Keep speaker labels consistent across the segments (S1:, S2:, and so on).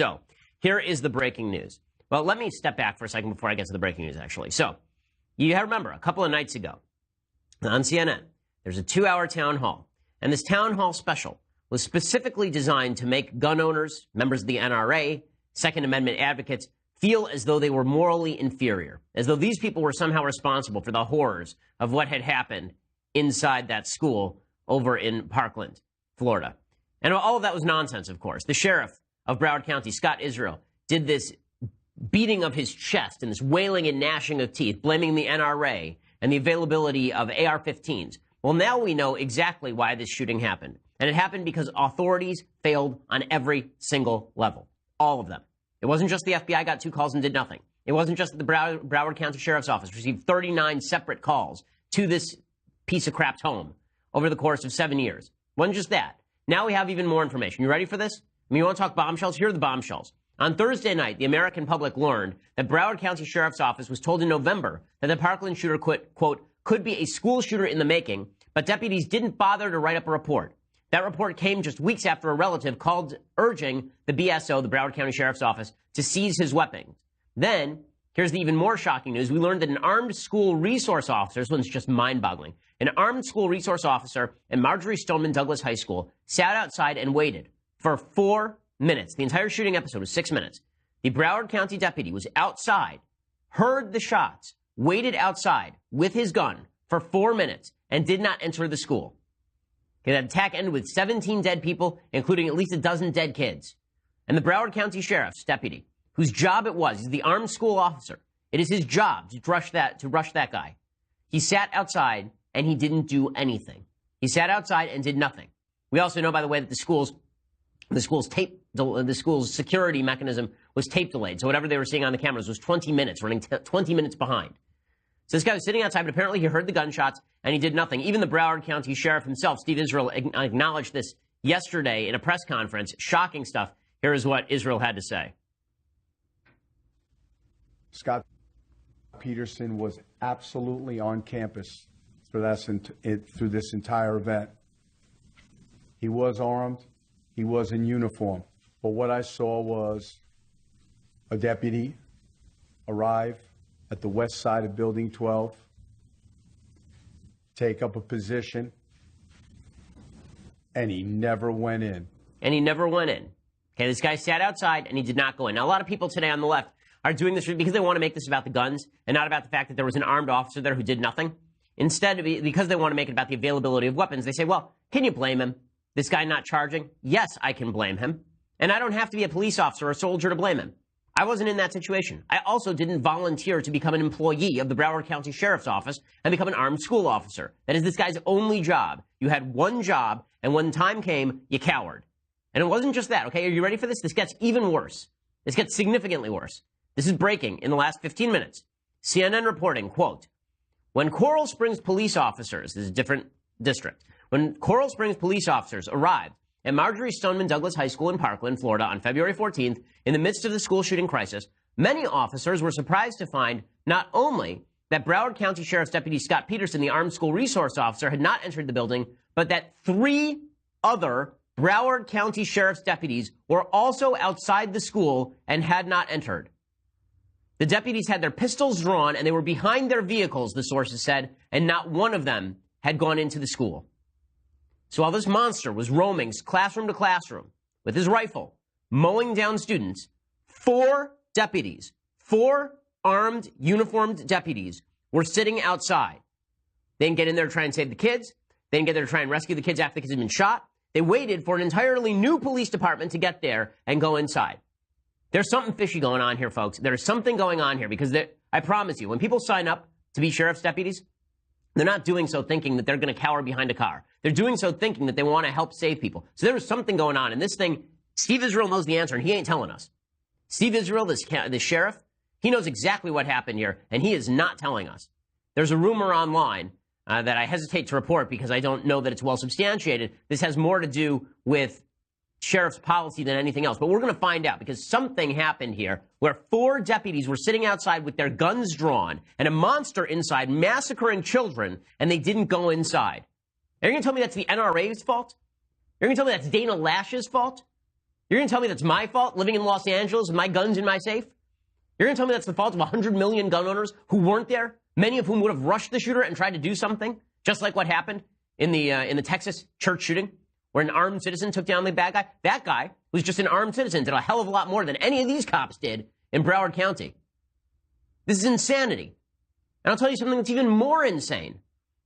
S1: So here is the breaking news. Well, let me step back for a second before I get to the breaking news, actually. So you remember a couple of nights ago on CNN, there's a 2-hour town hall. And this town hall special was specifically designed to make gun owners, members of the NRA, Second Amendment advocates, feel as though they were morally inferior, as though these people were somehow responsible for the horrors of what had happened inside that school over in Parkland, Florida. And all of that was nonsense, of course. The sheriff of Broward County, Scott Israel, did this beating of his chest and this wailing and gnashing of teeth, blaming the NRA and the availability of AR-15s. Well, now we know exactly why this shooting happened. And it happened because authorities failed on every single level. All of them. It wasn't just the FBI got 2 calls and did nothing. It wasn't just the Broward County Sheriff's Office received 39 separate calls to this piece of crap's home over the course of 7 years. It wasn't just that. Now we have even more information. You ready for this? I mean, you want to talk bombshells? Here are the bombshells. On Thursday night, the American public learned that Broward County Sheriff's Office was told in November that the Parkland shooter, quote, could be a school shooter in the making, but deputies didn't bother to write up a report. That report came just weeks after a relative called urging the BSO, the Broward County Sheriff's Office, to seize his weapons. Then, here's the even more shocking news. We learned that an armed school resource officer, this one's just mind-boggling, an armed school resource officer at Marjorie Stoneman Douglas High School sat outside and waited for 4 minutes. The entire shooting episode was 6 minutes. The Broward County deputy was outside, heard the shots, waited outside with his gun for 4 minutes, and did not enter the school. Okay, that attack ended with 17 dead people, including at least a dozen dead kids. And the Broward County Sheriff's deputy, whose job it was, he's the armed school officer. It is his job to rush that guy. He sat outside and he didn't do anything. He sat outside and did nothing. We also know, by the way, that the school's security mechanism was tape delayed. So whatever they were seeing on the cameras was 20 minutes, running 20 minutes behind. So this guy was sitting outside, but apparently he heard the gunshots and he did nothing. Even the Broward County Sheriff himself, Steve Israel, acknowledged this yesterday in a press conference. Shocking stuff. Here is what Israel had to say.
S2: Scott Peterson was absolutely on campus through this entire event. He was armed. He was in uniform. But what I saw was a deputy arrive at the west side of Building 12, take up a position, and he never went in.
S1: And he never went in. Okay, this guy sat outside and he did not go in. Now, a lot of people today on the left are doing this because they want to make this about the guns and not about the fact that there was an armed officer there who did nothing. Instead, because they want to make it about the availability of weapons, they say, well, can you blame him? This guy not charging? Yes, I can blame him. And I don't have to be a police officer or a soldier to blame him. I wasn't in that situation. I also didn't volunteer to become an employee of the Broward County Sheriff's Office and become an armed school officer. That is this guy's only job. You had one job, and when time came, you cowered. And it wasn't just that, okay? Are you ready for this? This gets even worse. This gets significantly worse. This is breaking in the last 15 minutes. CNN reporting, quote, when Coral Springs police officers, this is a different district, when Coral Springs police officers arrived at Marjorie Stoneman Douglas High School in Parkland, Florida, on February 14th, in the midst of the school shooting crisis, many officers were surprised to find not only that Broward County Sheriff's Deputy Scott Peterson, the armed school resource officer, had not entered the building, but that 3 other Broward County Sheriff's deputies were also outside the school and had not entered. The deputies had their pistols drawn and they were behind their vehicles, the sources said, and not one of them had gone into the school. So while this monster was roaming classroom to classroom with his rifle, mowing down students, 4 deputies, 4 armed, uniformed deputies were sitting outside. They didn't get in there to try and save the kids. They didn't get there to try and rescue the kids after the kids had been shot. They waited for an entirely new police department to get there and go inside. There's something fishy going on here, folks. There's something going on here because I promise you, when people sign up to be sheriff's deputies, they're not doing so thinking that they're going to cower behind a car. They're doing so thinking that they want to help save people. So there was something going on. And this thing, Steve Israel knows the answer, and he ain't telling us. Steve Israel, the sheriff, he knows exactly what happened here, and he is not telling us. There's a rumor online that I hesitate to report because I don't know that it's well substantiated. This has more to do with sheriff's policy than anything else. But we're going to find out because something happened here where 4 deputies were sitting outside with their guns drawn and a monster inside massacring children, and they didn't go inside. Are you going to tell me that's the NRA's fault? Are you going to tell me that's Dana Lash's fault? You're going to tell me that's my fault living in Los Angeles with my guns in my safe? You're going to tell me that's the fault of 100 million gun owners who weren't there, many of whom would have rushed the shooter and tried to do something, just like what happened in the Texas church shooting, where an armed citizen took down the bad guy? That guy was just an armed citizen, did a hell of a lot more than any of these cops did in Broward County. This is insanity. And I'll tell you something that's even more insane.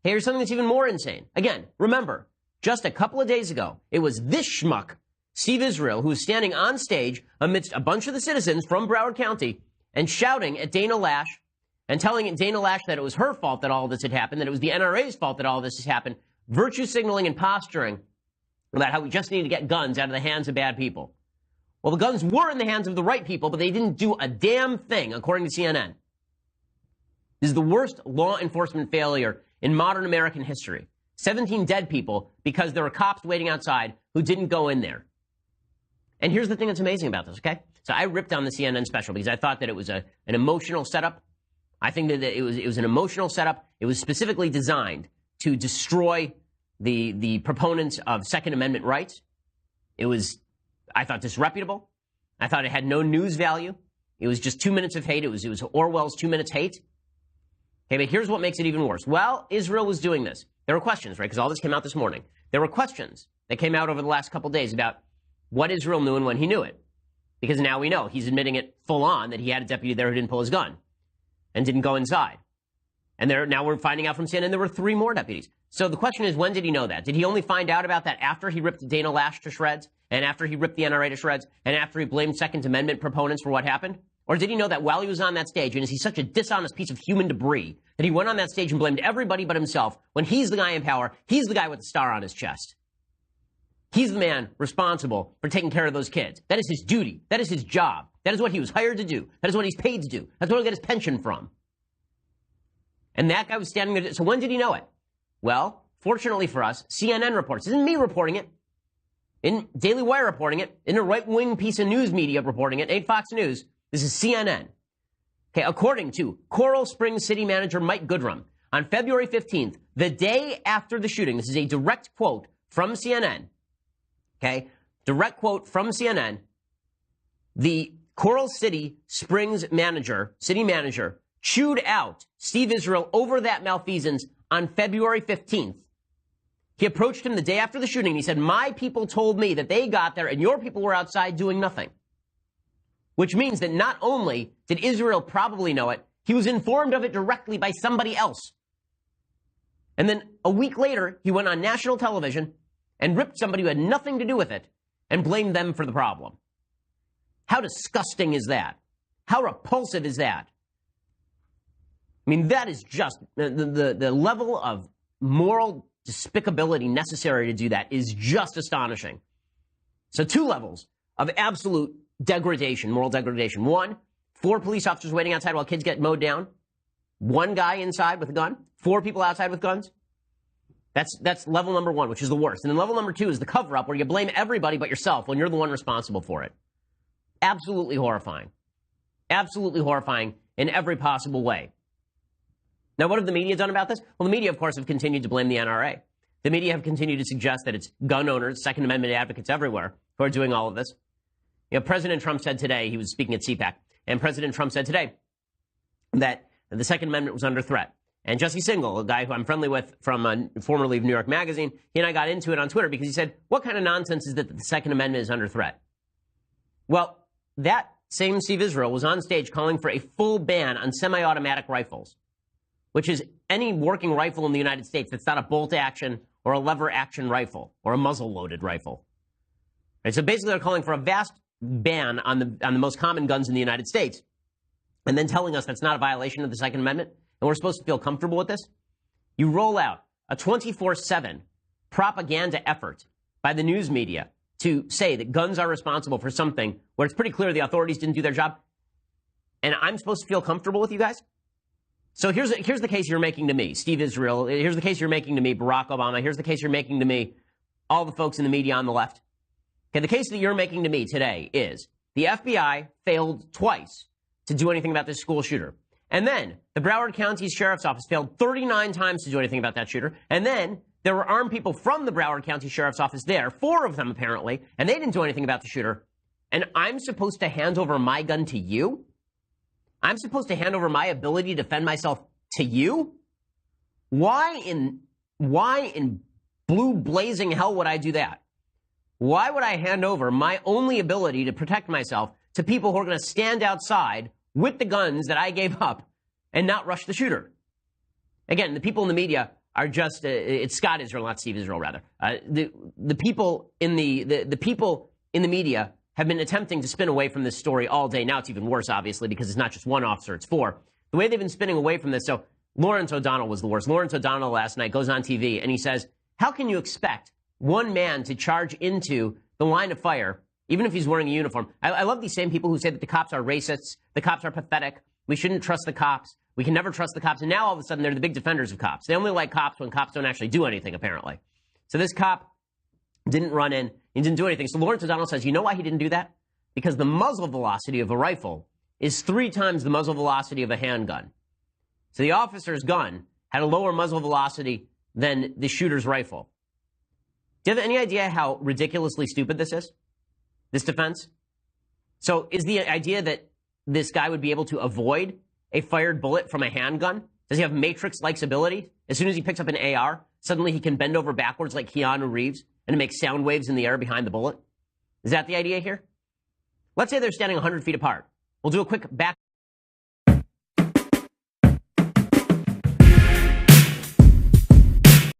S1: Here's something that's even more insane. Again, remember, just a couple of days ago, it was this schmuck, Steve Israel, who was standing on stage amidst a bunch of the citizens from Broward County and shouting at Dana Lash and telling Dana Lash that it was her fault that all of this had happened, that it was the NRA's fault that all of this has happened, virtue signaling and posturing about how we just need to get guns out of the hands of bad people. Well, the guns were in the hands of the right people, but they didn't do a damn thing, according to CNN. This is the worst law enforcement failure in modern American history. 17 dead people because there were cops waiting outside who didn't go in there. And here's the thing that's amazing about this, okay? So I ripped on the CNN special because I thought that it was an emotional setup. I think that it was an emotional setup. It was specifically designed to destroy the proponents of Second Amendment rights. It was, I thought, disreputable. I thought it had no news value. It was just 2 minutes of hate. It was Orwell's 2 minutes hate. Okay, but here's what makes it even worse. While Israel was doing this, there were questions, right? Because all this came out this morning. There were questions that came out over the last couple of days about what Israel knew and when he knew it. Because now we know he's admitting it full on that he had a deputy there who didn't pull his gun and didn't go inside. And now we're finding out from CNN there were 3 more deputies. So the question is, when did he know that? Did he only find out about that after he ripped Dana Lash to shreds, and after he ripped the NRA to shreds, and after he blamed Second Amendment proponents for what happened? Or did he know that while he was on that stage, and is he such a dishonest piece of human debris, that he went on that stage and blamed everybody but himself when he's the guy in power, he's the guy with the star on his chest? He's the man responsible for taking care of those kids. That is his duty. That is his job. That is what he was hired to do. That is what he's paid to do. That's what he'll get his pension from. And that guy was standing there. So when did he know it? Well, fortunately for us, CNN reports. This isn't me reporting it. In Daily Wire reporting it. In a right-wing piece of news media reporting it. Ain't Fox News. This is CNN. Okay, according to Coral Springs City Manager Mike Goodrum, on February 15th, the day after the shooting, this is a direct quote from CNN. Okay, direct quote from CNN. The Coral City Springs city manager, chewed out Steve Israel over that malfeasance on February 15th. He approached him the day after the shooting. He said, my people told me that they got there and your people were outside doing nothing. Which means that not only did Israel probably know it, he was informed of it directly by somebody else. And then a week later, he went on national television and ripped somebody who had nothing to do with it and blamed them for the problem. How disgusting is that? How repulsive is that? I mean, that is just the level of moral despicability necessary to do that is just astonishing. So 2 levels of absolute degradation, moral degradation. 1, 4 police officers waiting outside while kids get mowed down. 1 guy inside with a gun. 4 people outside with guns. That's level number 1, which is the worst. And then level number 2 is the cover-up, where you blame everybody but yourself when you're the one responsible for it. Absolutely horrifying. Absolutely horrifying in every possible way. Now, what have the media done about this? Well, the media, of course, have continued to blame the NRA. The media have continued to suggest that it's gun owners, Second Amendment advocates everywhere who are doing all of this. You know, President Trump said today, he was speaking at CPAC, and President Trump said today that the Second Amendment was under threat. And Jesse Singal, a guy who I'm friendly with from formerly of New York Magazine, he and I got into it on Twitter because he said, what kind of nonsense is that the Second Amendment is under threat? Well, that same Steve Israel was on stage calling for a full ban on semi-automatic rifles, which is any working rifle in the United States that's not a bolt-action or a lever-action rifle or a muzzle-loaded rifle. Right, so basically they're calling for a vast ban on the most common guns in the United States and then telling us that's not a violation of the Second Amendment and we're supposed to feel comfortable with this. You roll out a 24/7 propaganda effort by the news media to say that guns are responsible for something where it's pretty clear the authorities didn't do their job, and I'm supposed to feel comfortable with you guys? So here's the case you're making to me, Steve Israel. Here's the case you're making to me, Barack Obama. Here's the case you're making to me, all the folks in the media on the left. Okay, the case that you're making to me today is the FBI failed twice to do anything about this school shooter. And then the Broward County Sheriff's Office failed 39 times to do anything about that shooter. And then there were armed people from the Broward County Sheriff's Office there, 4 of them apparently, and they didn't do anything about the shooter. and I'm supposed to hand over my gun to you? I'm supposed to hand over my ability to defend myself to you? Why in blue blazing hell would I do that? Why would I hand over my only ability to protect myself to people who are going to stand outside with the guns that I gave up and not rush the shooter? Again, the people in the media are just, it's Scott Israel, not Steve Israel, rather. The people in the people in the media have been attempting to spin away from this story all day. Now it's even worse, obviously, because it's not just one officer, it's four. The way they've been spinning away from this, so Lawrence O'Donnell was the worst. Lawrence O'Donnell last night goes on TV and he says, how can you expect one man to charge into the line of fire, even if he's wearing a uniform? I love these same people who say that the cops are racists, the cops are pathetic, we shouldn't trust the cops, we can never trust the cops, and now all of a sudden they're the big defenders of cops. They only like cops when cops don't actually do anything, apparently. So this cop didn't run in, he didn't do anything. So Lawrence O'Donnell says, you know why he didn't do that? Because the muzzle velocity of a rifle is 3 times the muzzle velocity of a handgun. So the officer's gun had a lower muzzle velocity than the shooter's rifle. Do you have any idea how ridiculously stupid this is? This defense? So is the idea that this guy would be able to avoid a fired bullet from a handgun? Does he have Matrix-like ability? As soon as he picks up an AR, suddenly he can bend over backwards like Keanu Reeves and make sound waves in the air behind the bullet? Is that the idea here? Let's say they're standing 100 feet apart. We'll do a quick back